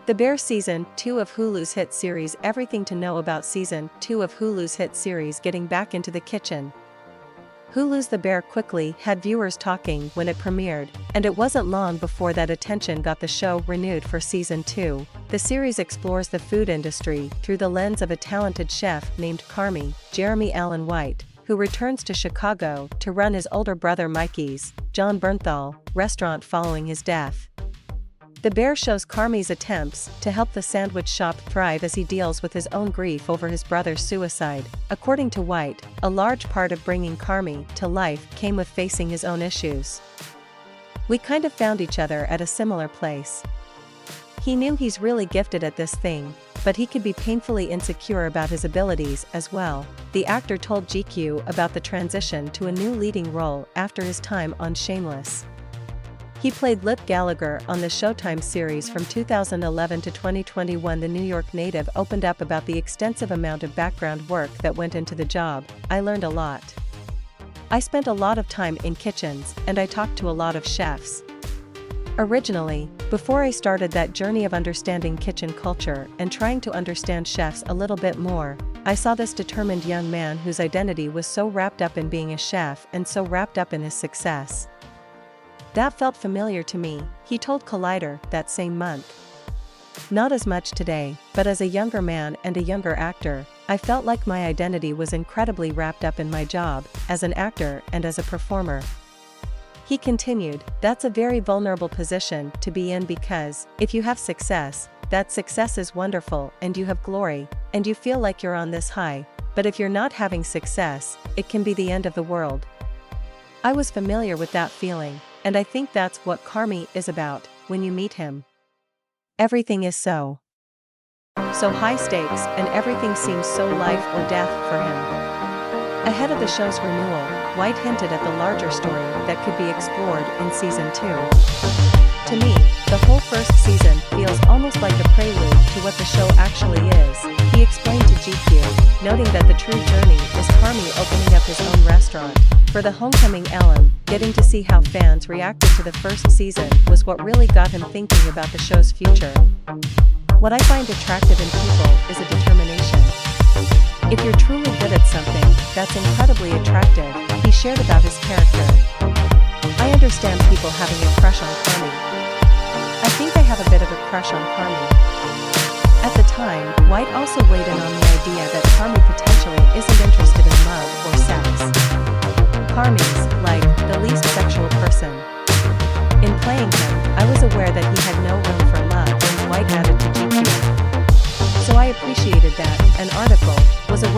The Bear Season 2 of Hulu's hit series. Everything to know about Season 2 of Hulu's hit series getting back into the kitchen. Hulu's The Bear quickly had viewers talking when it premiered, and it wasn't long before that attention got the show renewed for Season 2. The series explores the food industry through the lens of a talented chef named Carmy, Jeremy Allen White, who returns to Chicago to run his older brother Mikey's, John Bernthal, restaurant following his death. The Bear shows Carmy's attempts to help the sandwich shop thrive as he deals with his own grief over his brother's suicide. According to White, a large part of bringing Carmy to life came with facing his own issues. "We kind of found each other at a similar place. He knew he's really gifted at this thing, but he could be painfully insecure about his abilities as well." The actor told GQ about the transition to a new leading role after his time on Shameless. He played Lip Gallagher on the Showtime series from 2011 to 2021. The New York native opened up about the extensive amount of background work that went into the job. "I learned a lot. I spent a lot of time in kitchens, and I talked to a lot of chefs. Originally, before I started that journey of understanding kitchen culture and trying to understand chefs a little bit more, I saw this determined young man whose identity was so wrapped up in being a chef and so wrapped up in his success. That felt familiar to me," he told Collider that same month. "Not as much today, but as a younger man and a younger actor, I felt like my identity was incredibly wrapped up in my job, as an actor and as a performer." He continued, "That's a very vulnerable position to be in because, if you have success, that success is wonderful and you have glory, and you feel like you're on this high, but if you're not having success, it can be the end of the world." I was familiar with that feeling, and I think that's what Carmy is about. When you meet him, everything is so high stakes, and everything seems so life or death for him. Ahead of the show's renewal, White hinted at the larger story that could be explored in Season 2. "To me, the whole first season feels almost like a prelude to what the show actually is," he explained to GQ, noting that the true journey is Carmy opening up his own restaurant. For the homecoming alum, getting to see how fans reacted to the first season was what really got him thinking about the show's future. "What I find attractive in people is a determination. If you're truly good at something, that's incredibly attractive," he shared about his character. "I understand people having a crush on Carmy. I think I have a bit of a crush on Carmy." At the time, White also weighed in on the idea that Carmy potentially isn't interested in love or sex. "Carmy's, like, the least sexual person. In playing him, I was aware that he had no room for love," White added to GQ. "So I appreciated that." An article was a